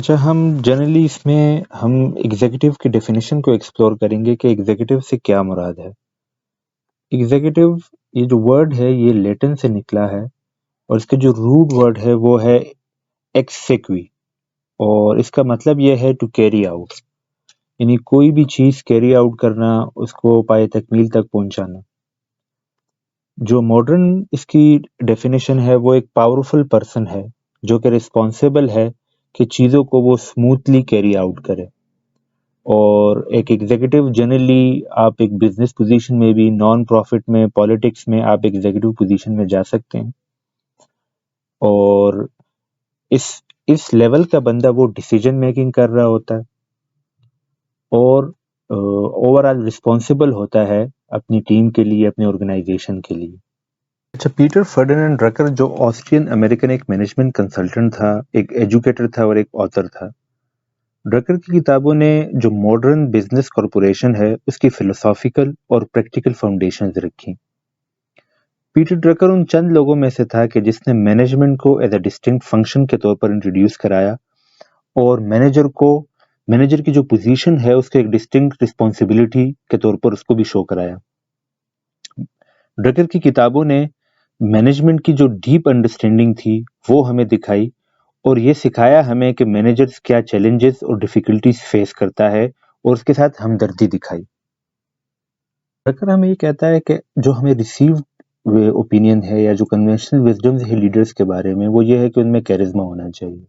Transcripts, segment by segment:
اچھا، ہم جنرلی اس میں ہم ایگزیکٹو کی ڈیفینیشن کو ایکسپلور کریں گے کہ ایگزیکٹو سے کیا مراد ہے۔ ایگزیکٹو یہ جو ورڈ ہے یہ لیٹن سے نکلا ہے اور اس کا جو روٹ ورڈ ہے وہ ہے ایکسیکوی، اور اس کا مطلب یہ ہے ٹو کیری آؤٹ، یعنی کوئی بھی چیز کیری آؤٹ کرنا، اس کو پائے تکمیل تک پہنچانا۔ جو ماڈرن اس کی ڈیفینیشن ہے وہ ایک پاورفل پرسن ہے جو کہ رسپانسیبل ہے کہ چیزوں کو وہ اسموتھلی کیری آؤٹ کرے۔ اور ایک ایگزیکٹو جنرلی آپ ایک بزنس پوزیشن میں بھی، نان پروفٹ میں، پالیٹکس میں آپ ایگزیکٹو پوزیشن میں جا سکتے ہیں، اور اس لیول کا بندہ وہ ڈیسیجن میکنگ کر رہا ہوتا ہے اور اوور آل رسپانسیبل ہوتا ہے اپنی ٹیم کے لیے، اپنے آرگنائزیشن کے لیے۔ اچھا، پیٹر فرڈینینڈ ڈرکر جو آسٹرین امریکن ایک مینجمنٹ کنسلٹنٹ تھا، ایک ایجوکیٹر تھا اور ایک آتھر تھا۔ ڈرکر کی کتابوں نے جو ماڈرن بزنس کارپوریشن ہے اس کی فلسافیکل اور پریکٹیکل فاؤنڈیشنز رکھی۔ پیٹر ڈرکر ان چند لوگوں میں سے تھا کہ جس نے مینجمنٹ کو ایز اے ڈسٹنکٹ فنکشن کے طور پر انٹروڈیوس کرایا، اور مینیجر کی جو پوزیشن ہے اس کے ایک ڈسٹنکٹ رسپانسبلٹی کے طور پر اس کو بھی شو کرایا۔ ڈرکر کی کتابوں نے مینجمنٹ کی جو ڈیپ انڈرسٹینڈنگ تھی وہ ہمیں دکھائی، اور یہ سکھایا ہمیں کہ مینیجرز کیا چیلنجز اور ڈیفیکلٹیز فیس کرتا ہے، اور اس کے ساتھ ہمدردی دکھائی۔ ڈرکر ہمیں یہ کہتا ہے کہ جو ہمیں ریسیوڈ اوپینین ہے یا جو کنونشنل وزڈمز ہے لیڈرز کے بارے میں، وہ یہ ہے کہ ان میں کیرزما ہونا چاہیے،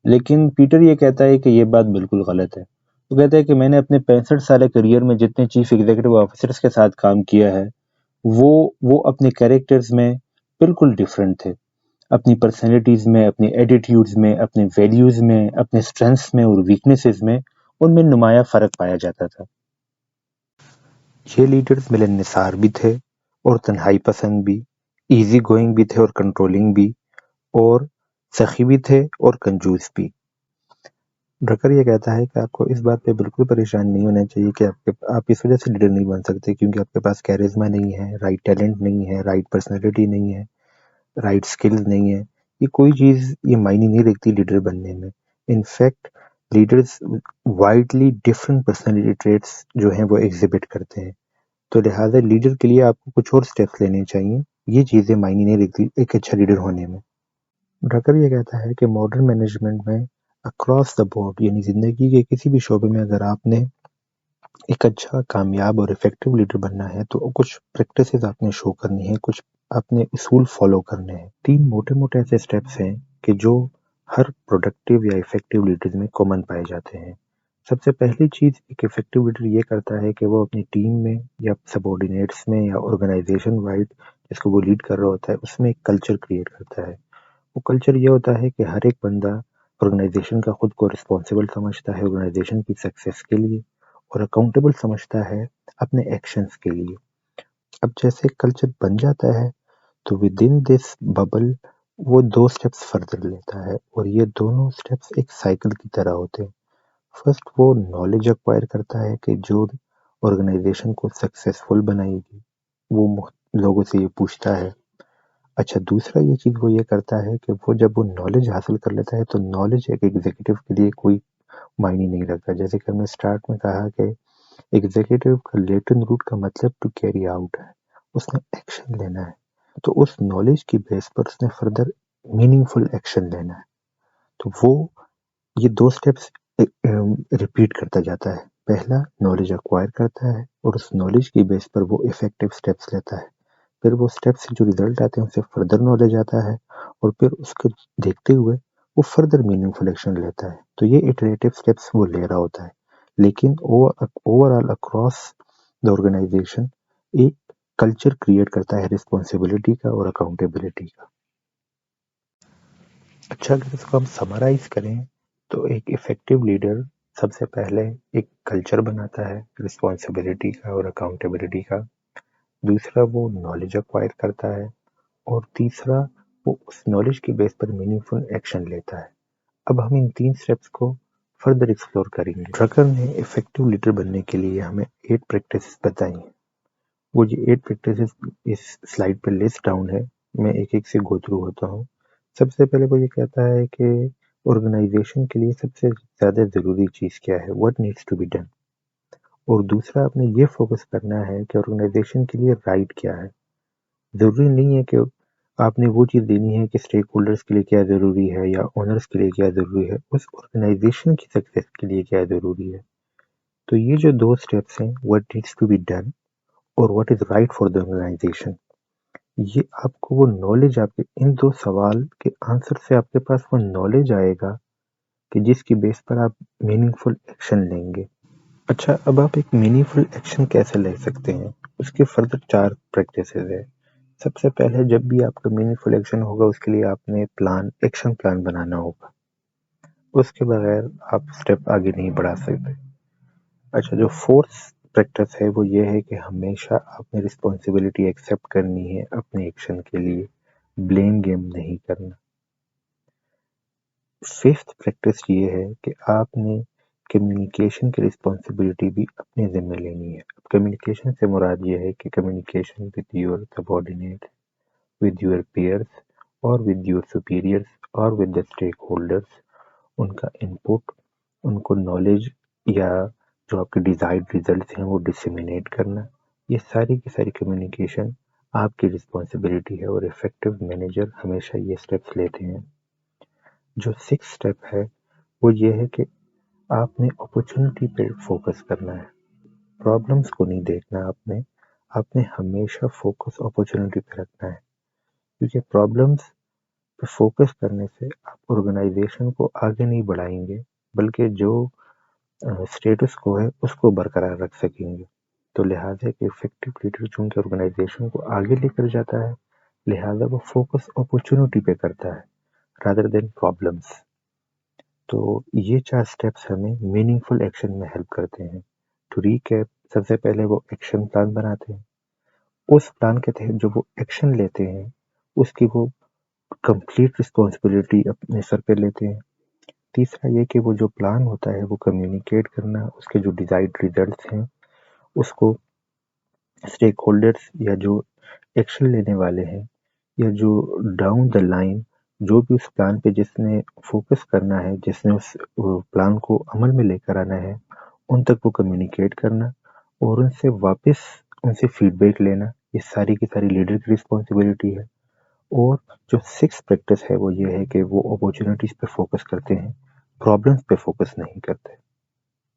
لیکن پیٹر یہ کہتا ہے کہ یہ بات بالکل غلط ہے۔ وہ کہتا ہے کہ میں نے اپنے 65 سالہ کریئر میں جتنے چیف ایگزیکٹو آفیسرز کے ساتھ کام کیا ہے وہ اپنے کیریکٹرز میں بالکل ڈیفرنٹ تھے، اپنی پرسنالٹیز میں، اپنی ایٹیٹیوڈز میں، اپنے ویلیوز میں، اپنے اسٹرینثs میں اور ویکنیسز میں ان میں نمایاں فرق پایا جاتا تھا۔ یہ لیڈرز ملن نثار بھی تھے اور تنہائی پسند بھی، ایزی گوئنگ بھی تھے اور کنٹرولنگ بھی، اور سخی بھی تھے اور کنجوس بھی۔ ڈرکر یہ کہتا ہے کہ آپ کو اس بات پہ بالکل پریشان نہیں ہونا چاہیے کہ آپ اس وجہ سے لیڈر نہیں بن سکتے کیونکہ آپ کے پاس کیرزما نہیں ہے، رائٹ ٹیلنٹ نہیں ہے، رائٹ پرسنالٹی نہیں ہے، رائٹ سکلز نہیں ہے۔ یہ کوئی چیز یہ معنی نہیں رکھتی لیڈر بننے میں۔ In fact leaders widely different personality traits جو ہیں وہ ایگزیبٹ کرتے ہیں، تو لہٰذا لیڈر کے لیے آپ کو کچھ اور سٹیپس لینے چاہیے۔ یہ چیزیں معنی نہیں رکھتی ایک اچھا لیڈر ہونے میں۔ ڈرکر یہ کہتا ہے کہ ماڈرن مینجمنٹ میں اکراس دا بورڈ، یعنی زندگی کے کسی بھی شعبے میں اگر آپ نے ایک اچھا، کامیاب اور افیکٹو لیڈر بننا ہے تو کچھ پریکٹسز آپ نے شو کرنی ہے، کچھ اپنے اصول فالو کرنے ہیں۔ 3 موٹے موٹے ایسے سٹیپس ہیں کہ جو ہر پروڈکٹیو یا افیکٹو لیڈر میں کامن پائے جاتے ہیں۔ سب سے پہلی چیز ایک افیکٹو لیڈر یہ کرتا ہے کہ وہ اپنی ٹیم میں یا سبارڈینیٹس میں یا آرگنائزیشن وائڈ جس کو وہ لیڈ کر رہا ہوتا ہے اس میں ایک کلچر کریٹ کرتا ہے۔ وہ کلچر یہ ہوتا ہے کہ ہر ایک بندہ آرگنائزیشن کا خود کو رسپانسیبل سمجھتا ہے آرگنائزیشن کی سکسیس کے لیے، اور اکاؤنٹیبل سمجھتا ہے اپنے ایکشنز کے لیے۔ اب جیسے کلچر بن جاتا ہے تو ود ان دس ببل وہ 2 سٹیپس فردر لیتا ہے، اور یہ دونوں سٹیپس ایک سائیکل کی طرح ہوتے ہیں۔ فرسٹ وہ نالج ایکوائر کرتا ہے کہ جو آرگنائزیشن کو سکسیسفل بنائے گی، وہ لوگوں سے یہ پوچھتا ہے۔ اچھا، دوسرا یہ چیز وہ یہ کرتا ہے کہ وہ جب وہ نالج حاصل کر لیتا ہے تو نالج ایک ایگزیکٹو کے لیے کوئی معنی نہیں رکھتا۔ جیسے کہ ہم نے سٹارٹ میں کہا کہ ایگزیکٹو کا لیٹن روٹ کا مطلب ٹو کیری آؤٹ ہے، اس نے ایکشن لینا ہے، تو اس نالج کی بیس پر اس نے فردر میننگ فل ایکشن لینا ہے۔ تو وہ یہ 2 سٹیپس ریپیٹ کرتا جاتا ہے۔ پہلا نالج ایکوائر کرتا ہے اور اس نالج کی بیس پر وہ افیکٹو سٹیپس لیتا ہے، پھر وہ سٹیپ سے جو ریزلٹ آتے ہیں اس سے فردر نالج آتا ہے، اور پھر اس کو دیکھتے ہوئے وہ فردر میننگ فل ایکشن لیتا ہے۔ تو یہ ایٹریٹو سٹیپس وہ لے رہا ہوتا ہے، لیکن overall across the organisation ایک کلچر کریٹ کرتا ہے رسپانسبلٹی کا اور اکاؤنٹیبلٹی کا۔ اچھا، اگر اس کو ہم سمرائز کریں تو ایک افیکٹو لیڈر سب سے پہلے ایک کلچر بناتا ہے رسپانسبلٹی کا اور اکاؤنٹیبلٹی کا، دوسرا وہ نالج ایکوائر کرتا ہے، اور تیسرا وہ اس نالج کی بیس پر میننگ فل ایکشن لیتا ہے۔ اب ہم ان 3 سٹیپس کو فردر ایکسپلور کریں گے۔ ڈرکر نے افیکٹو لیڈر بننے کے لیے ہمیں 8 پریکٹسز بتائی ہیں۔ وہ یہ 8 پریکٹسز اس سلائیڈ پہ لسٹ ڈاؤن ہے، میں ایک ایک سے گو تھرو ہوتا ہوں۔ سب سے پہلے وہ یہ کہتا ہے کہ آرگنائزیشن کے لیے سب سے زیادہ ضروری چیز کیا ہے، what needs to be done، اور دوسرا آپ نے یہ فوکس کرنا ہے کہ آرگنائزیشن کے لیے رائٹ کیا ہے۔ ضروری نہیں ہے کہ آپ نے وہ چیز دینی ہے کہ اسٹیک ہولڈرس کے لیے کیا ضروری ہے یا اونرس کے لیے کیا ضروری ہے، اس آرگنائزیشن کی سکسیس کے لیے کیا ضروری ہے۔ تو یہ جو دو سٹیپس ہیں، what needs to be done اور what is right for the organization، یہ آپ کو وہ نالج، آپ کے ان دو سوال کے آنسر سے آپ کے پاس وہ نالج آئے گا کہ جس کی بیس پر آپ میننگ فل ایکشن لیں گے۔ اچھا، اب آپ ایک میننگ فل ایکشن کیسے لے سکتے ہیں، اس کے فردر 4 پریکٹسز ہے۔ سب سے پہلے جب بھی آپ کا میننگ فل ایکشن ہوگا، اس کے لیے آپ نے ایکشن پلان بنانا ہوگا، اس کے بغیر آپ سٹیپ آگے نہیں بڑھا سکتے۔ اچھا، جو فورتھ پریکٹس ہے وہ یہ ہے کہ ہمیشہ آپ نے رسپانسبلٹی ایکسیپٹ کرنی ہے اپنے ایکشن کے لیے، بلیم گیم نہیں کرنا۔ ففتھ پریکٹس یہ ہے کہ آپ نے کمیونیکیشن کی رسپانسبلٹی بھی اپنے ذمہ لینی ہے۔ کمیونیکیشن سے مراد یہ ہے کہ communication with your subordinate, with your peers اور ود یور سپیریئرس اور ود دا اسٹیک ہولڈرس، ان کا انپٹ، ان کو نالج یا جو آپ کے ڈیزائرڈ ریزلٹس ہیں وہ ڈسیمینیٹ کرنا، یہ ساری کی ساری کمیونیکیشن آپ کی رسپانسبلٹی ہے، اور افیکٹو مینیجر ہمیشہ یہ اسٹیپس لیتے ہیں۔ جو 6 اسٹیپ ہے وہ یہ ہے کہ آپ نے اپرچونٹی پہ فوکس کرنا ہے، پرابلمس کو نہیں دیکھنا، آپ نے ہمیشہ فوکس اپرچونٹی پہ رکھنا ہے، کیونکہ پرابلمس پہ فوکس کرنے سے آپ آرگنائزیشن کو آگے نہیں بڑھائیں گے، بلکہ جو اسٹیٹس کو ہے اس کو برقرار رکھ سکیں گے۔ تو لہٰذا کہ افیکٹو لیڈر چونکہ آرگنائزیشن کو آگے لے کر جاتا ہے، لہٰذا وہ فوکس اپرچونٹی پہ کرتا ہے rather than problems۔ تو یہ 4 اسٹیپس ہمیں میننگ فل ایکشن میں ہیلپ کرتے ہیں۔ ٹو ریکیپ، سب سے پہلے وہ ایکشن پلان بناتے ہیں، اس پلان کے تحت جو وہ ایکشن لیتے ہیں اس کی وہ کمپلیٹ رسپانسبلٹی اپنے سر پہ لیتے ہیں۔ تیسرا یہ کہ وہ جو پلان ہوتا ہے وہ کمیونیکیٹ کرنا، اس کے جو ڈیزائرڈ ریزلٹس ہیں اس کو اسٹیک ہولڈرس یا جو ایکشن لینے والے ہیں یا جو ڈاؤن دا لائن جو بھی اس پلان پہ جس نے فوکس کرنا ہے، جس نے اس پلان کو عمل میں لے کر آنا ہے، ان تک وہ کمیونیکیٹ کرنا اور ان سے واپس ان سے فیڈ بیک لینا، یہ ساری کی ساری لیڈر کی رسپانسبلٹی ہے۔ اور جو 6 پریکٹس ہے وہ یہ ہے کہ وہ اپورچونیٹیز پہ فوکس کرتے ہیں، پرابلمس پہ فوکس نہیں کرتے۔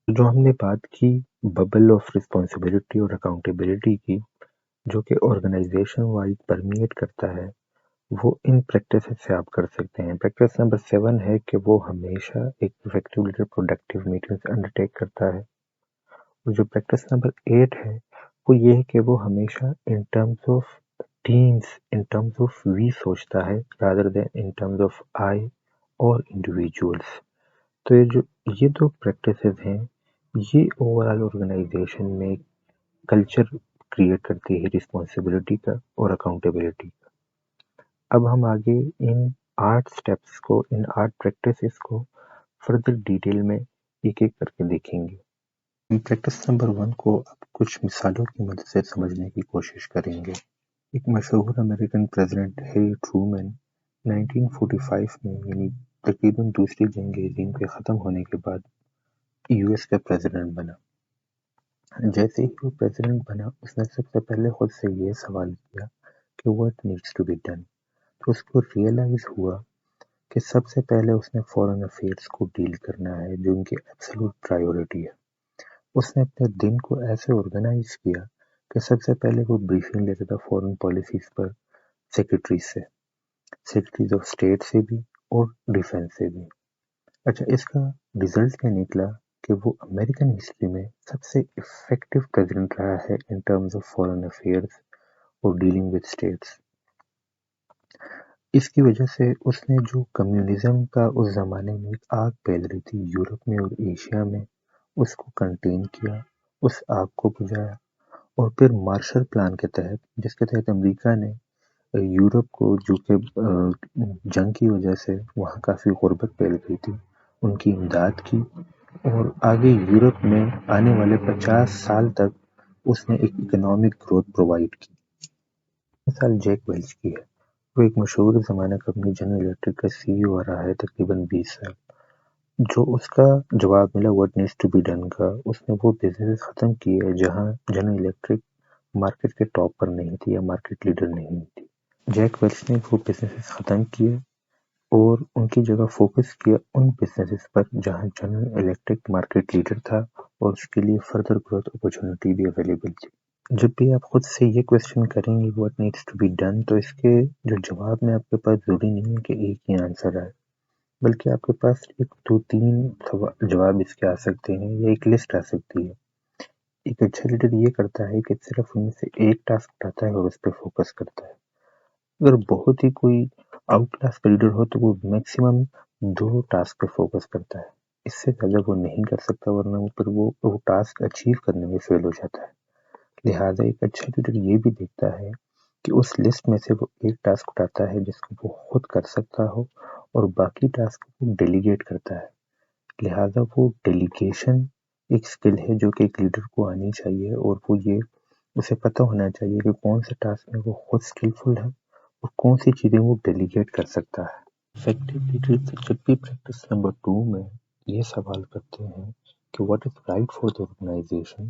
جو ہم نے بات کی ببل آف رسپانسبلٹی اور اکاؤنٹیبلٹی کی، جو کہ آرگنائزیشن وائڈ پرمیٹ کرتا ہے، وہ ان پریکٹس سے آپ کر سکتے ہیں۔ پریکٹس نمبر 7 ہے کہ وہ ہمیشہ ایک effective leader productive meetings undertake کرتا ہے، اور جو پریکٹس نمبر 8 ہے وہ یہ ہے کہ وہ ہمیشہ in terms of teams, in terms of we سوچتا ہے rather than in terms of I اور انڈیویجولس۔ تو یہ دو پریکٹسز ہیں، یہ اوور آل آرگنائزیشن میں کلچر کریٹ کرتی ہے رسپانسبلٹی کا اور اکاؤنٹیبلٹی کا۔ اب ہم آگے ان 8 سٹیپس کو، ان 8 پریکٹسز کو فردر ڈیٹیل میں ایک ایک کر کے دیکھیں گے۔ پریکٹس نمبر 1 کو اب کچھ مثالوں کی مدد سے سمجھنے کی کوشش کریں گے۔ ایک مشہور امریکن پریزیڈنٹ ہیری ٹرومین 1945 میں، یعنی تقریباً دوسری جنگ عظیم کے ختم ہونے کے بعد یو ایس کا پریزیڈنٹ بنا۔ جیسے ہی وہ پریزیڈنٹ بنا، اس نے سب سے پہلے خود سے یہ سوال کیا کہ what needs to be done۔ تو اس کو ریئلائز ہوا کہ سب سے پہلے اس نے فورن افیئرس کو ڈیل کرنا ہے، جو ان کی ایبسولوٹ پرائیورٹی ہے۔ اس نے اپنے دن کو ایسے آرگنائز کیا کہ سب سے پہلے وہ بریفنگ لیتا تھا فورن پالیسیز پر سیکرٹری سے، سیکرٹریز آف اسٹیٹ سے بھی اور ڈیفینس سے بھی۔ اچھا، اس کا ریزلٹ کیا نکلا کہ وہ امریکن ہسٹری میں سب سے افیکٹو پریزیڈنٹ رہا ہے ان ٹرمز آف فورن افیئرس اور ڈیلنگ ود اسٹیٹس۔ اس کی وجہ سے اس نے جو کمیونزم کا اس زمانے میں ایک آگ پھیل رہی تھی یورپ میں اور ایشیا میں، اس کو کنٹین کیا، اس آگ کو بجھایا، اور پھر مارشل پلان کے تحت، جس کے تحت امریکہ نے یورپ کو، جو کہ جنگ کی وجہ سے وہاں کافی غربت پھیل گئی تھی، ان کی امداد کی، اور آگے یورپ میں آنے والے 50 سال تک اس نے ایک اکنامک گروتھ پرووائڈ کی۔ مثال جیک ویلچ کی ہے، وہ ایک مشہور زمانہ کمپنی جنرل الیکٹرک کا سی ای او رہا ہے تقریباً 20 سال۔ جو اس کا جواب ملا what needs to be done کا، اس نے وہ بزنس ختم کیے جہاں جنرل الیکٹرک مارکیٹ کے ٹاپ پر نہیں تھی یا مارکیٹ لیڈر نہیں تھی۔ جیک ویلس نے وہ بزنس ختم کیے اور ان کی جگہ فوکس کیا ان بزنسز پر جہاں جنرل الیکٹرک مارکیٹ لیڈر تھا اور اس کے لیے فردر گروتھ اپرچونٹی بھی اویلیبل تھی۔ جب بھی آپ خود سے یہ کویسچن کریں گے what needs to be done تو اس کے جو جواب میں آپ کے پاس ضروری نہیں ہے کہ ایک ہی آنسر آئے، بلکہ آپ کے پاس ایک دو تین جواب اس کے آ سکتے ہیں یا ایک لسٹ آ سکتی ہے۔ ایک اچھا لیڈر یہ کرتا ہے کہ صرف ان میں سے ایک ٹاسک اٹھاتا ہے اور اس پہ فوکس کرتا ہے۔ اگر بہت ہی کوئی آؤٹ کلاس کا لیڈر ہو تو وہ میکسیمم 2 ٹاسک پہ فوکس کرتا ہے، اس سے زیادہ وہ نہیں کر سکتا، ورنہ وہ ٹاسک اچیو کرنے میں فیل ہو جاتا ہے۔ لہٰذا ایک اچھا لیڈر یہ بھی دیکھتا ہے کہ اس لسٹ میں سے وہ ایک ٹاسک اٹھاتا ہے جس کو وہ خود کر سکتا ہو اور باقی ٹاسک کو ڈیلیگیٹ کرتا ہے۔ لہٰذا وہ ڈیلیگیشن ایک سکل ہے جو کہ ایک لیڈر کو آنی چاہیے، اور وہ یہ اسے پتہ ہونا چاہیے کہ کون سے ٹاسک میں وہ خود اسکلفل ہے اور کون سی چیزیں وہ ڈیلیگیٹ کر سکتا ہے۔ افیکٹو لیڈر جب بھی پریکٹس نمبر 2 میں یہ سوال کرتے ہیں کہ what is right for the organisation,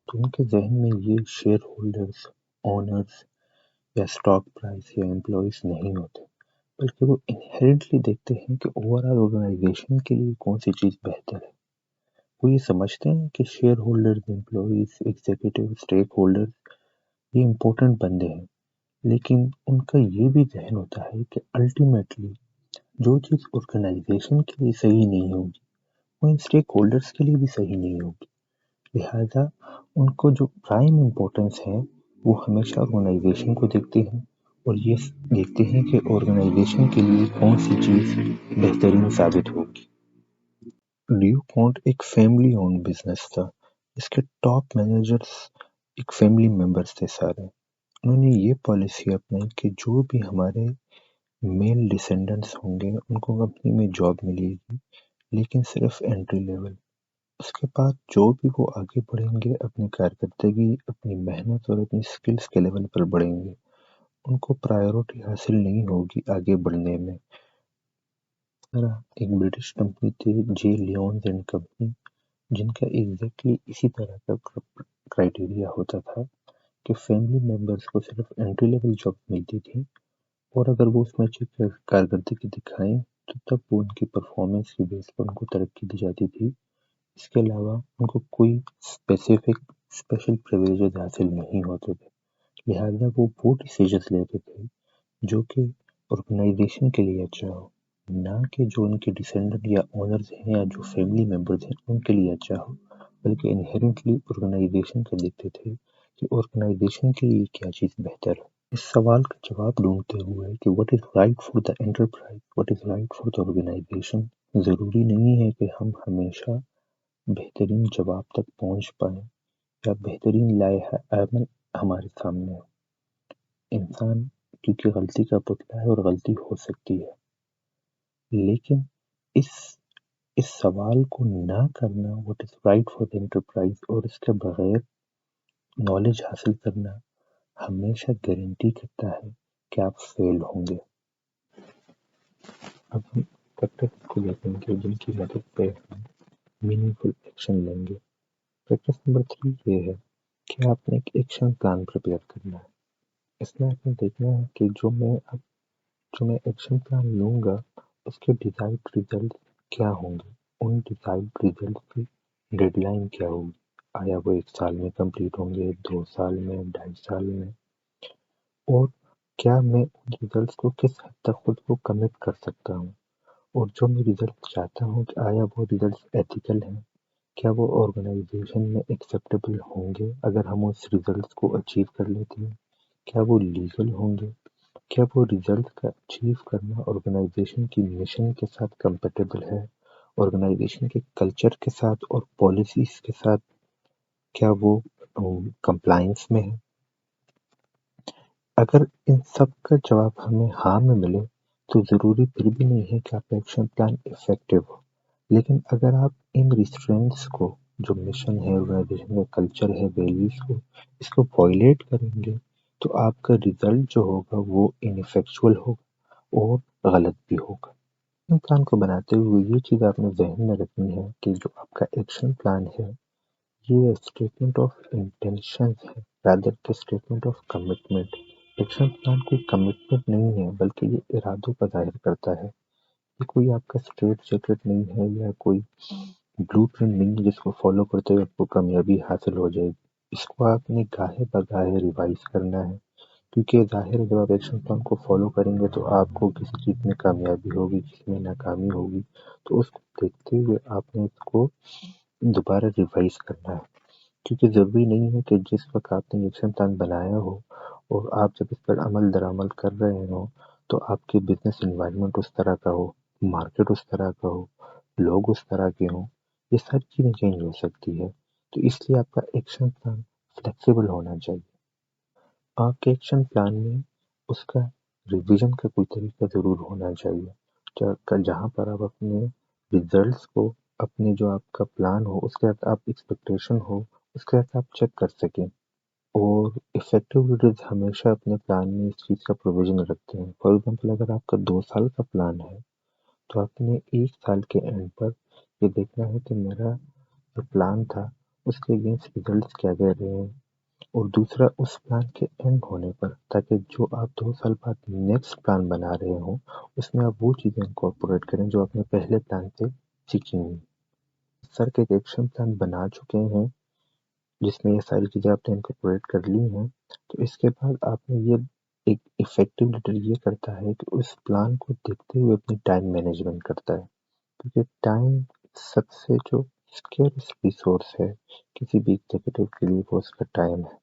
تو ان کے ذہن میں یہ شیئر ہولڈرز، اونرز یا اسٹاک پرائس یا امپلائیز نہیں ہوتے، بلکہ وہ انہیرنٹلی دیکھتے ہیں کہ اوور آل آرگنائزیشن کے لیے کون سی چیز بہتر ہے۔ وہ یہ سمجھتے ہیں کہ share holders, employees, executive, stake holders یہ امپورٹنٹ بندے ہیں، لیکن ان کا یہ بھی ذہن ہوتا ہے کہ الٹیمیٹلی جو چیز آرگنائزیشن کے لیے صحیح نہیں ہوگی وہ ان اسٹیک ہولڈرز کے لیے بھی صحیح نہیں ہوگی۔ لہٰذا ان کو جو پرائم امپورٹنس ہے وہ ہمیشہ آرگنائزیشن کو دیکھتے ہیں اور یہ دیکھتے ہیں کہ آرگنائزیشن کے لیے کون سی چیز بہترین ثابت ہوگی۔ ڈیو پونٹ ایک فیملی اون بزنس تھا، اس کے ٹاپ مینیجرز ایک فیملی ممبرز تھے سارے۔ انہوں نے یہ پالیسی اپنائی کہ جو بھی ہمارے میل ڈسینڈنٹس ہوں گے ان کو کمپنی میں جاب ملے گی، لیکن صرف انٹری لیول۔ اس کے بعد جو بھی وہ آگے بڑھیں گے اپنی کارکردگی، اپنی محنت اور اپنی سکلز کے لیول پر بڑھیں گے، ان کو پرائیورٹی حاصل نہیں ہوگی آگے بڑھنے میں۔ ایک برٹش کمپنی تھی جے لیونز اینڈ کمپنی، جن کا ایگزیکٹلی اسی طرح کا کرائٹیریا ہوتا تھا کہ فیملی ممبرز کو صرف انٹری لیول جاب ملتی تھی، اور اگر وہ اس میں اچھی کارکردگی دکھائیں تو تب وہ ان کی پرفارمنس کی بیس پر ان کو ترقی دی جاتی تھی۔ اس کے علاوہ ان کو کوئی اسپیشل پریویلیجز حاصل نہیں ہوتے تھے، لہٰذا وہ ڈیسیجنز لیتے تھے جو کہ آرگنائزیشن کے لیے اچھا ہو، نہ کہ جو ان کے ڈسینڈنٹ یا اونرز ہیں یا جو فیملی ممبرز ہیں ان کے لیے اچھا ہو، بلکہ انہیرنٹلی آرگنائزیشن کا دیکھتے تھے کہ آرگنائزیشن کے لیے کیا چیز بہتر ہے۔ اس سوال کا جواب ڈھونڈتے ہوئے کہ what is right for the enterprise, what is right for the organisation, ضروری نہیں ہے کہ ہم ہمیشہ بہترین جواب تک پہنچ پائیں یا بہترین لائحہ عمل ہمارے سامنے ہو۔ انسان کیونکہ غلطی کا پتلا ہے اور غلطی ہو سکتی ہے، لیکن اس سوال کو نہ کرنا what is right for the enterprise اور اس کے بغیر نالج حاصل کرنا ہمیشہ گارنٹی کرتا ہے کہ آپ فیل ہوں گے۔ اب ہم پریکٹس کو دیکھیں گے جن کی مدد پہ ہم میننگ فل ایکشن لیں گے۔ پریکٹس نمبر 3 یہ ہے کہ آپ نے ایک ایکشن پلان پریپیئر کرنا ہے۔ اس میں آپ نے دیکھنا ہے کہ جو میں ایکشن پلان لوں گا اس کے ڈیزائرڈ ریزلٹ کیا ہوں گے، ان ڈیزائرڈ ریزلٹ کی ڈیڈ لائن کیا ہوگی، آیا وہ 1 سال میں کمپلیٹ ہوں گے، 2 سال میں، 2.5 سال میں، اور کیا میں ان ریزلٹس کو کس حد تک خود کو کمٹ کر سکتا ہوں، اور جو میں ریزلٹ چاہتا ہوں کہ آیا وہ ریزلٹس ایتھیکل ہیں، کیا وہ آرگنائزیشن میں ایکسیپٹیبل ہوں گے اگر ہم اس ریزلٹس کو اچیو کر لیتے ہیں، کیا وہ لیگل ہوں گے، کیا وہ ریزلٹ کا اچیو کرنا آرگنائزیشن کی مشن کے ساتھ کمپیٹیبل ہے، آرگنائزیشن کے کلچر کے ساتھ اور پالیسیز کے ساتھ کیا وہ کمپلائنس میں ہے۔ اگر ان سب کا جواب ہمیں ہاں میں ملے تو ضروری پھر بھی نہیں ہے کہ آپ ایکشن پلان افیکٹو ہو، لیکن اگر آپ ان ریسٹرینٹس کو، جو مشن ہے، آرگنائزیشن کا کلچر ہے، ویلیوز کو، اس کو وائلیٹ کریں گے تو آپ کا ریزلٹ جو ہوگا وہ انفیکچوئل ہوگا اور غلط بھی ہوگا۔ ایکشن پلان کو بناتے ہوئے یہ چیز آپ نے ذہن میں رکھنی ہے کہ جو آپ کا ایکشن پلان ہے یہ اسٹیٹمنٹ آف انٹینشن ہے رادر کہ statement of commitment. Action plan کوئی کمٹمنٹ نہیں ہے بلکہ یہ ارادوں کا ظاہر کرتا ہے. یہ کوئی آپ کا اسٹریٹ جیکٹ نہیں ہے یا کوئی بلو پرنٹ نہیں ہے جس کو فالو کرتے ہوئے آپ کو کامیابی حاصل ہو جائے گی. اس کو آپ نے گاہے بگاہے ریوائز کرنا ہے کیونکہ ظاہر ہے جب آپ ایکشن پلان کو فالو کریں گے تو آپ کو کسی چیز میں کامیابی ہوگی کسی میں ناکامی ہوگی تو اس کو دیکھتے ہوئے آپ نے اس کو دوبارہ ریوائز کرنا ہے کیونکہ ضروری نہیں ہے کہ جس وقت آپ نے ایکشن پلان بنایا ہو اور آپ جب اس پر عمل درآمد کر رہے ہوں تو آپ کی بزنس انوائرمنٹ اس طرح کا ہو، مارکیٹ اس طرح کا ہو، لوگ اس طرح کے ہوں. یہ ساری چیزیں چینج ہو سکتی ہے تو اس لیے آپ کا ایکشن پلان فلیکسیبل ہونا چاہیے. آپ کے ایکشن پلان میں اس کا ریویژن کا کوئی طریقہ ضرور ہونا چاہیے جہاں پر آپ اپنے ریزلٹس کو اپنے جو آپ کا پلان ہو اس کے ساتھ آپ ایکسپیکٹیشن ہو اس کے ساتھ آپ چیک کر سکیں. اور افیکٹو لیڈرز ہمیشہ اپنے پلان میں اس چیز کا پروویژن رکھتے ہیں. فار ایگزامپل اگر آپ کا 2 سال کا پلان ہے تو آپ نے 1 سال کے اینڈ پر یہ دیکھنا ہے کہ میرا جو پلان تھا اس کے اگینسٹ ریزلٹس کیا کہہ رہے ہیں اور دوسرا اس پلان کے اینڈ ہونے پر تاکہ جو آپ 2 سال بعد نیکسٹ پلان بنا رہے ہوں اس میں آپ وہ چیزیں انکارپوریٹ کریں جو آپ نے پہلے پلان سے سیکھی ہوئی. سر کے ایک ایکشن پلان بنا چکے ہیں جس میں یہ ساری چیزیں آپ نے انکارپوریٹ کر لی ہیں تو اس کے بعد آپ نے یہ ایک افیکٹو لیڈر یہ کرتا ہے کہ اس پلان کو دیکھتے ہوئے اپنی ٹائم مینجمنٹ کرتا ہے کیونکہ ٹائم سب سے جو اسکیئرس ریسورس ہے کسی بھی ایگزیکٹو کے لیے وہ اس کا ٹائم ہے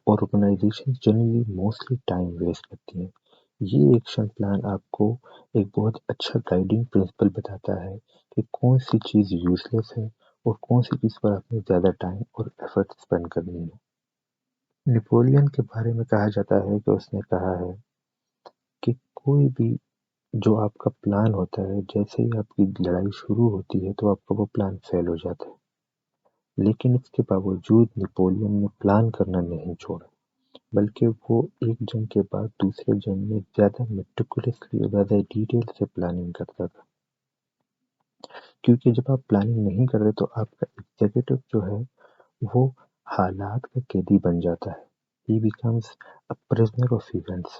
اور organisation generally mostly time waste کرتی ہیں. یہ ایکشن پلان آپ کو ایک بہت اچھا گائیڈنگ پرنسپل بتاتا ہے کہ کون سی چیز یوز لیس ہے اور کون سی چیز پر آپ نے زیادہ ٹائم اور ایفرٹ اسپینڈ کرنی ہے. نیپولین کے بارے میں کہا جاتا ہے کہ اس نے کہا ہے کہ کوئی بھی جو آپ کا پلان ہوتا ہے جیسے ہی آپ کی لڑائی شروع ہوتی ہے تو آپ کا وہ پلان فیل ہو جاتا ہے لیکن اس کے باوجود نیپولین نے پلان کرنا نہیں چھوڑا بلکہ وہ ایک جنگ کے بعد دوسرے جنگ میں زیادہ میٹیکولیسلی اور زیادہ ڈیٹیل سے پلاننگ کرتا تھا کیونکہ جب آپ پلاننگ نہیں کر رہے تو آپ کا ایگزیکٹو جو ہے وہ حالات کا قیدی بن جاتا ہے. He becomes a prisoner of events.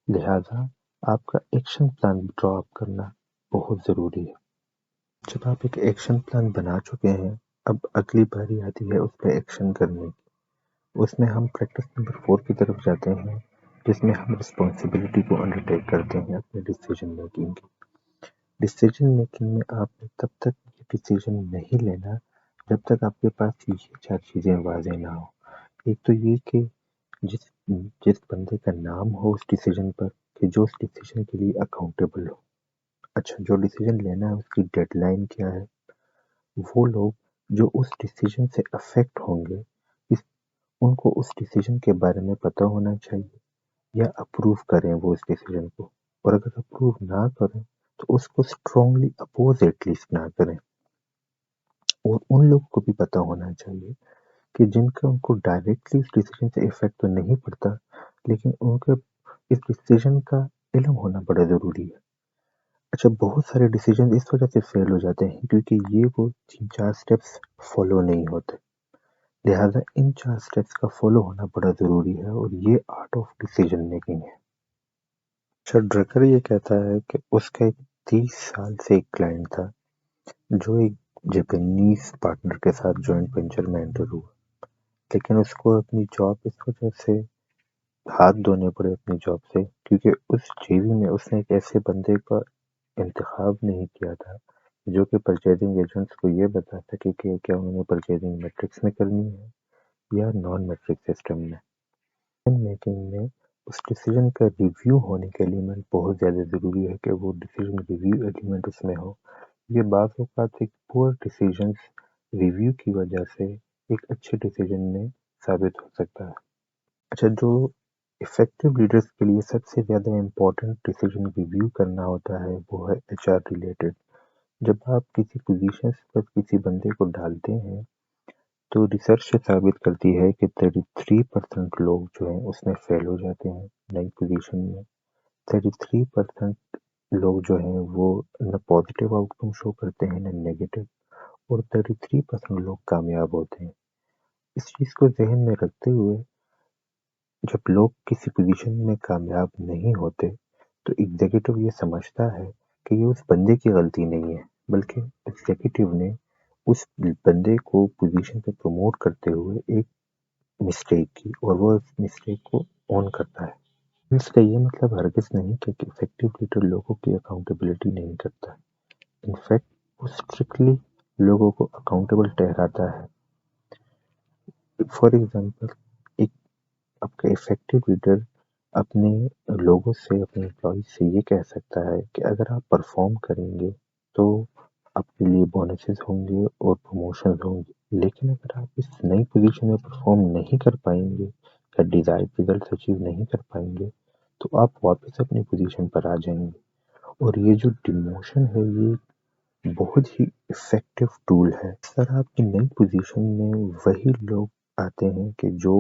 لہذا آپ کا ایکشن پلان ڈرا اپ کرنا بہت ضروری ہے. جب آپ ایک ایکشن پلان بنا چکے ہیں اب اگلی باری آتی ہے اس پہ ایکشن کرنے کی. اس میں ہم پریکٹس نمبر 4 کی طرف جاتے ہیں جس میں ہم رسپانسبلٹی کو انڈرٹیک کرتے ہیں اپنے ڈیسیجن میکنگ کی. ڈیسیجن میکنگ میں آپ نے تب تک یہ ڈیسیجن نہیں لینا جب تک آپ کے پاس یہ 4 چیزیں واضح نہ ہو. ایک تو یہ کہ جس بندے کا نام ہو اس ڈیسیجن پر کہ جو اس ڈیسیجن کے لیے اکاؤنٹیبل ہو. اچھا جو ڈیسیجن لینا ہے اس کی ڈیڈ لائن کیا ہے. وہ لوگ جو اس ڈیسیجن سے افیکٹ ہوں گے ان کو اس ڈیسیجن کے بارے میں پتہ ہونا چاہیے یا اپروو کریں وہ اس ڈیسیجن کو اور اگر اپروو نہ کریں تو اس کو اسٹرانگلی اپوز ایٹ لیسٹ نہ کریں. اور ان لوگوں کو بھی پتہ ہونا چاہیے کہ جن کا ان کو ڈائریکٹلی اس ڈیسیجن سے افیکٹ تو نہیں پڑتا لیکن ان کے اس ڈیسیجن کا علم ہونا بڑا ضروری ہے. اچھا بہت سارے ڈیسیجن اس وجہ سے فیل ہو جاتے ہیں کیونکہ یہ وہ 3-4 اسٹیپس فالو نہیں ہوتے. لہٰذا ان 4 اسٹیپس کا فالو ہونا بڑا ضروری ہے اور یہ آرٹ آف ڈیسیجن میکنگ ہے. اچھا ڈرکر یہ کہتا ہے کہ اس کا ایک 30 سال سے ایک کلائنٹ تھا جو ایک جاپانیز پارٹنر کے ساتھ جوائنٹ وینچر میں انٹر ہوا لیکن اس کو اپنی جاب اس وجہ سے ہاتھ دھونے پڑے اپنی جاب سے کیونکہ اس جیوی میں اس نے ایک ایسے بندے کا انتخاب نہیں کیا تھا جو کہ پرچیزنگ ایجنٹس کو یہ بتا سکے کہ کیا انہوں نے پرچیزنگ میٹرکس میں کرنی ہے یا نان میٹرک سسٹم میں. ڈیسیجن میکنگ میں اس ڈیسیجن کا ریویو ہونے کا ایلیمنٹ بہت زیادہ ضروری ہے کہ وہ ڈیسیجن ریویو ایلیمنٹ اس میں ہو. یہ بعض اوقات ایک پور ڈیسیجنز ریویو کی وجہ سے ایک اچھے ڈیسیجن میں ثابت ہو سکتا ہے. اچھا جو افیکٹو لیڈرز کے لیے سب سے زیادہ امپورٹنٹ ڈیسیجن ریویو کرنا ہوتا ہے وہ ہے ایچ آر ریلیٹڈ. جب آپ کسی پوزیشن پر کسی بندے کو ڈالتے ہیں تو ریسرچ سے ثابت کرتی ہے کہ 33% لوگ جو ہیں اس میں فیل ہو جاتے ہیں نئی پوزیشن میں. 33% لوگ جو ہیں وہ نہ پازیٹیو آؤٹ کم شو کرتے ہیں نہ نیگیٹو، اور 33% لوگ کامیاب ہوتے ہیں۔ اس چیز کو ذہن میں رکھتے ہوئے جب لوگ کسی پوزیشن میں کامیاب نہیں ہوتے تو ایگزیکٹو یہ سمجھتا ہے کہ یہ اس بندے کی غلطی نہیں ہے، بلکہ ایگزیکٹو نے اس بندے کو پوزیشن پہ پروموٹ کرتے ہوئے ایک مسٹیک کی، اور وہ اس مسٹیک کو اون کرتا ہے۔ اس کا یہ مطلب ہرگز نہیں کہ افیکٹو لیڈر لوگوں کی اکاؤنٹیبلٹی نہیں کرتا، انفیکٹ وہ اسٹرکٹلی لوگوں کو اکاؤنٹیبل ٹھہراتا ہے۔ فار ایگزامپل، ایک آپ کا افیکٹو لیڈر اپنے لوگوں سے، اپنے امپلائیز سے یہ کہہ سکتا ہے کہ اگر آپ پرفارم کریں گے تو آپ کے لیے بونسز ہوں گے اور پروموشنز ہوں گے، لیکن اگر آپ اس نئی پوزیشن میں پرفارم نہیں کر پائیں گے یا ڈیزائرڈ ریزلٹس اچیو نہیں کر پائیں گے تو آپ واپس اپنی پوزیشن پر آ جائیں گے۔ اور یہ جو ڈیموشن ہے یہ بہت ہی افیکٹو ٹول ہے۔ اس طرح آپ کی نئی پوزیشن میں وہی لوگ آتے ہیں کہ جو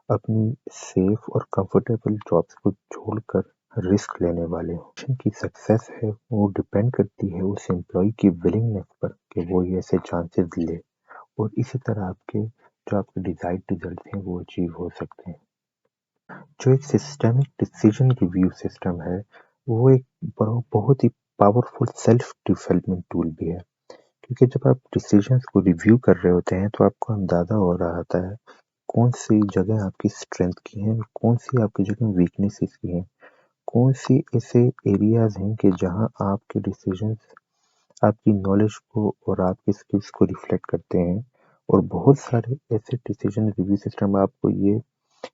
اپنی سیف اور کمفرٹیبل جابس کو چھوڑ کر رسک لینے والے ہوں۔ پوزیشن کی سکسیس ہے وہ ڈیپینڈ کرتی ہے اس امپلائی کی ولنگنیس پر کہ وہ یہ ایسے چانسز لے، اور اسی طرح آپ کے جو آپ کے ڈیزائرڈ ریزلٹس ہیں وہ اچیو ہو سکتے ہیں۔ جو ایک سسٹمک ڈیسیژن ریویو سسٹم ہے وہ ایک بہت ہی پاورفل سیلف ڈیولپمنٹ ٹول بھی ہے، کیونکہ جب آپ ڈیسیژنس کو ریویو کر رہے ہوتے ہیں تو آپ کو اندازہ ہو رہا ہوتا ہے کون سی جگہ آپ کی اسٹرینتھ کی ہیں، کون سی آپ کی جگہ ویکنیسز کی ہیں، کون سی ایسے ایریاز ہیں کہ جہاں آپ کے ڈیسیژنس آپ کی نالج کو اور آپ کی اسکلس کو ریفلیکٹ کرتے ہیں، اور بہت سارے ایسے ڈیسیژن ریویو سسٹم آپ کو یہ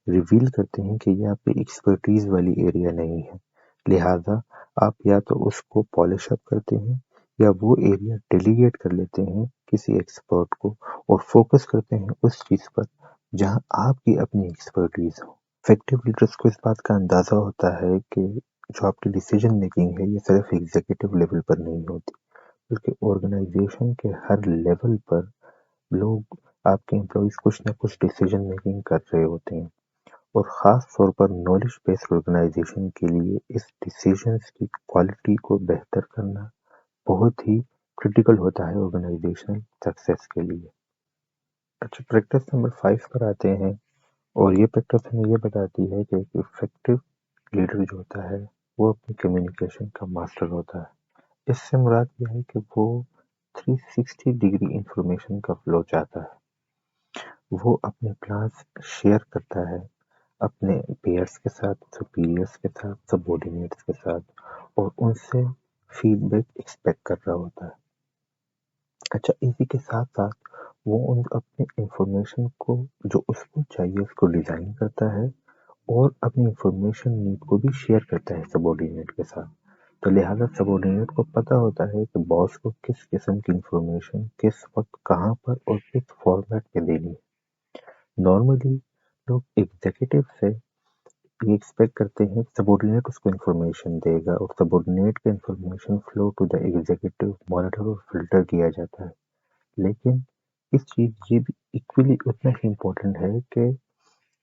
ریویل کرتے ہیں کہ یہ آپ کی ایکسپرٹیز والی ایریا نہیں ہے، لہٰذا آپ یا تو اس کو پالش اپ کرتے ہیں یا وہ ایریا ڈیلیگیٹ کر لیتے ہیں کسی ایکسپرٹ کو اور فوکس کرتے ہیں اس چیز پر جہاں آپ کی اپنی ایکسپرٹیز ہو۔ افیکٹو لیڈرس کو اس بات کا اندازہ ہوتا ہے کہ جو آپ کی ڈیسیژن میکنگ ہے یہ صرف ایگزیکٹو لیول پر نہیں ہوتی، بلکہ آرگنائزیشن کے ہر لیول پر لوگ، آپ کے امپلائیز کچھ نہ کچھ ڈیسیژن میکنگ کر رہے ہوتے ہیں، اور خاص طور پر نالج بیسڈ آرگنائزیشن کے لیے اس ڈیسیژنس کی کوالٹی کو بہتر کرنا بہت ہی کرٹیکل ہوتا ہے آرگنائزیشنل سکسیس کے لیے۔ اچھا، پریکٹس نمبر 5 پر آتے ہیں، اور یہ پریکٹس ہمیں یہ بتاتی ہے کہ ایک افیکٹو لیڈر جو ہوتا ہے وہ اپنی کمیونیکیشن کا ماسٹر ہوتا ہے۔ اس سے مراد یہ ہے کہ وہ 360 ڈگری انفارمیشن کا فلو چاہتا ہے، وہ اپنے پلانس شیئر کرتا ہے اپنے پیئرس کے ساتھ، سپیریئرس کے ساتھ، سبورڈینیٹس کے ساتھ، اور ان سے فیڈ بیک ایکسپیکٹ کر رہا ہوتا ہے۔ اچھا، اسی کے ساتھ ساتھ وہ اپنے انفارمیشن کو جو اس کو چاہیے اس کو ڈیزائن کرتا ہے، اور اپنی انفارمیشن نیڈ کو بھی شیئر کرتا ہے سبورڈینیٹ کے ساتھ۔ تو لہٰذا سبورڈینیٹ کو پتہ ہوتا ہے کہ باس کو کس قسم کی انفارمیشن کس وقت کہاں پر اور کس فارمیٹ میں دینی ہے۔ نارملی لوگ ایگزیکٹو سے یہ ایکسپیکٹ کرتے ہیں کہ سبورڈینیٹ اس کو انفارمیشن دے گا، اور سبورڈینیٹ کا information flow to the executive monitor اور فلٹر کیا جاتا ہے، لیکن اس چیز یہ بھی ایکولی اتنا ہی امپورٹنٹ ہے کہ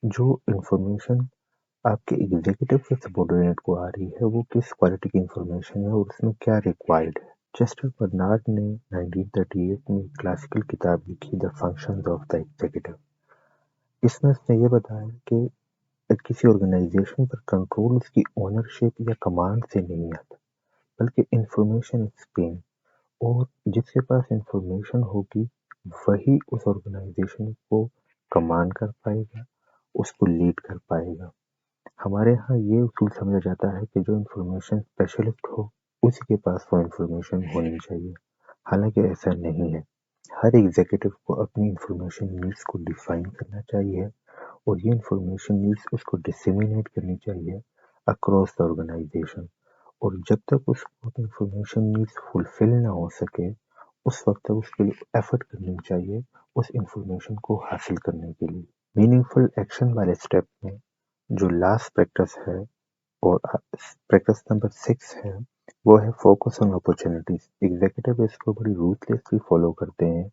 جو انفارمیشن آپ کے ایگزیکٹو کے سبورڈینیٹ کو آ رہی ہے وہ کس کوالٹی کی انفارمیشن ہے اور اس میں کیا ریکوائرڈ ہے۔ چیسٹر برنارڈ نے 1938 میں کلاسیکل کتاب لکھی the functions of the executive. اس میں اس نے یہ بتایا کہ کسی آرگنائزیشن پر کنٹرول اس کی اونرشپ یا کمانڈ سے نہیں آتا، بلکہ انفارمیشن ایکسچینج، اور جس کے پاس انفارمیشن ہوگی وہی اس آرگنائزیشن کو کمانڈ کر پائے گا، اس کو لیڈ کر پائے گا۔ ہمارے ہاں یہ اصول سمجھا جاتا ہے کہ جو انفارمیشن اسپیشلسٹ ہو اسی کے پاس وہ انفارمیشن ہونی چاہیے، حالانکہ ایسا نہیں ہے۔ ہر ایگزیکٹو کو اپنی انفارمیشن نیڈس کو ڈیفائن کرنا چاہیے، اور یہ انفارمیشن نیڈس اس کو ڈسیمینیٹ کرنی چاہیے اکراس دا آرگنائزیشن، اور جب تک اس کو انفارمیشن نیڈس فلفل نہ ہو سکے اس وقت تک اس کے لیے ایفرٹ کرنی چاہیے اس انفارمیشن کو حاصل کرنے کے لیے۔ میننگ فل ایکشن والے اسٹیپ میں جو لاسٹ پریکٹس ہے، اور پریکٹس نمبر 6 ہے، وہ ہے فوکس آن اپرچونیٹیز۔ ایگزیکٹو اس کو بڑی روتھلیسلی فالو کرتے ہیں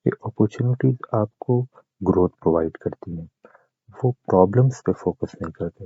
کہ اپرچونیٹیز آپ کو گروتھ پرووائڈ کرتی ہیں، وہ پرابلمس پہ فوکس نہیں کرتے،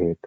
8